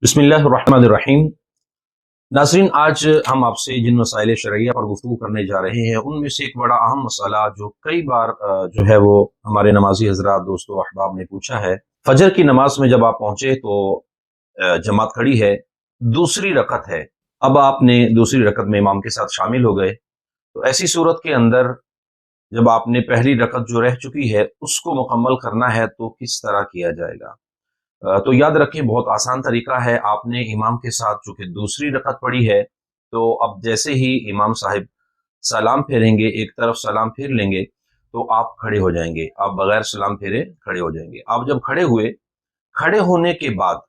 बिस्मिल्लाहिर्रहमानिर्रहीम। नाज़रीन, आज हम आपसे जिन मसाइल शरइया पर गुफ्तगू करने जा रहे हैं उनमें से एक बड़ा अहम मसला जो कई बार जो है वो हमारे नमाजी हजरात दोस्तों अहबाब ने पूछा है। फजर की नमाज में जब आप पहुंचे तो जमात खड़ी है, दूसरी रकत है, अब आपने दूसरी रकत में इमाम के साथ शामिल हो गए। तो ऐसी सूरत के अंदर जब आपने पहली रकत जो रह चुकी है उसको मुकम्मल करना है तो किस तरह किया जाएगा? तो याद रखें, बहुत आसान तरीका है। आपने इमाम के साथ चूंकि दूसरी रकत पड़ी है, तो अब जैसे ही इमाम साहिब सलाम फेरेंगे, एक तरफ सलाम फेर लेंगे, तो आप खड़े हो जाएंगे। आप बगैर सलाम फेरे खड़े हो जाएंगे। आप जब खड़े हुए, खड़े होने के बाद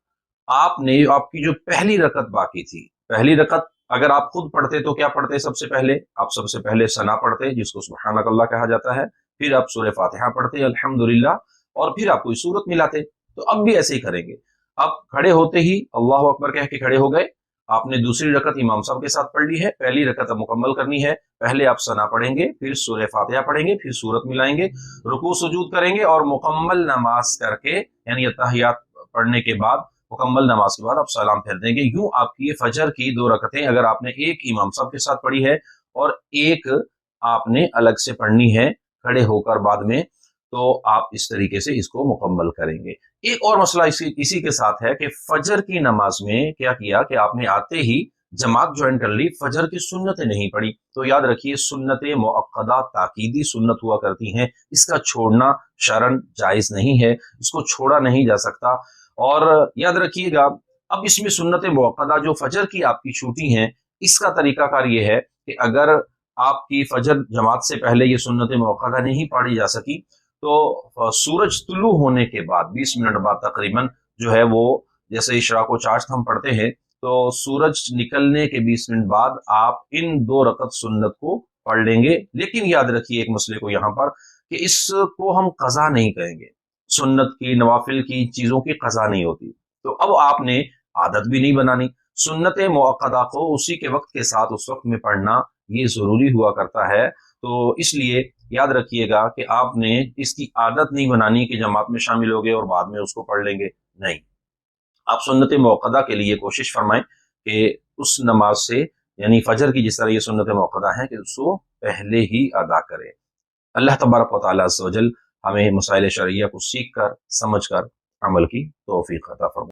आपने आपकी जो पहली रकत बाकी थी, पहली रकत अगर आप खुद पढ़ते तो क्या पढ़ते? सबसे पहले आप सबसे पहले सना पढ़ते, जिसको सुब्हानकल्लाह कहा जाता है। फिर आप सूरह फातिहा पढ़ते, अल्हम्दुलिल्लाह, और फिर आप कोई सूरत मिलाते। तो अब भी ऐसे ही करेंगे। अब खड़े होते ही अल्लाह अकबर कह के खड़े हो गए। आपने दूसरी रकत इमाम साहब के साथ पढ़ ली है, पहली रकत अब मुकम्मल करनी है। पहले आप सना पढ़ेंगे, फिर सूरह फातिहा पढ़ेंगे, फिर सूरत मिलाएंगे, रुकू सुजूद करेंगे और मुकम्मल नमाज करके यानी अत्तहियात पढ़ने के बाद, मुकम्मल नमाज के बाद आप सलाम फेर देंगे। यूं आपकी ये फजर की दो रकतें, अगर आपने एक इमाम साहब के साथ पढ़ी है और एक आपने अलग से पढ़नी है खड़े होकर बाद में, तो आप इस तरीके से इसको मुकम्मल करेंगे। एक और मसला इसी के साथ है कि फजर की नमाज में क्या किया कि आपने आते ही जमात ज्वाइन कर ली, फजर की सुन्नतें नहीं पढ़ी। तो याद रखिए, सुन्नतें मुअक्कदा ताकीदी सुन्नत हुआ करती हैं, इसका छोड़ना शरन जायज नहीं है, इसको छोड़ा नहीं जा सकता। और याद रखिएगा, अब इसमें सुन्नतें मुअक्कदा जो फजर की आपकी छूटी हैं, इसका तरीकाकार ये है कि अगर आपकी फजर जमात से पहले ये सुन्नतें मुअक्कदा नहीं पढ़ी जा सकी, तो सूरज तुलू होने के बाद 20 मिनट बाद तकरीबन जो है वो, जैसे इशराक व चाश्त हम पढ़ते हैं, तो सूरज निकलने के 20 मिनट बाद आप इन दो रकत सुन्नत को पढ़ लेंगे। लेकिन याद रखिए एक मसले को यहाँ पर, कि इसको हम कज़ा नहीं कहेंगे। सुन्नत की, नवाफिल की चीजों की कज़ा नहीं होती। तो अब आपने आदत भी नहीं बनानी। सुन्नत मुअक्कदा को उसी के वक्त के साथ उस वक्त में पढ़ना ये जरूरी हुआ करता है। तो इसलिए याद रखिएगा कि आपने इसकी आदत नहीं बनानी कि जमात में शामिल हो गए और बाद में उसको पढ़ लेंगे। नहीं, आप सुन्नत मुअक्कदा के लिए कोशिश फरमाएं कि उस नमाज से, यानी फजर की जिस तरह ये सुन्नत मुअक्कदा है, कि उसको पहले ही अदा करें। अल्लाह तबारक व तआला अज़्ज़ व जल हमें मसाइल शरइया को सीख कर, समझ कर अमल की तौफीक अता फरमाए।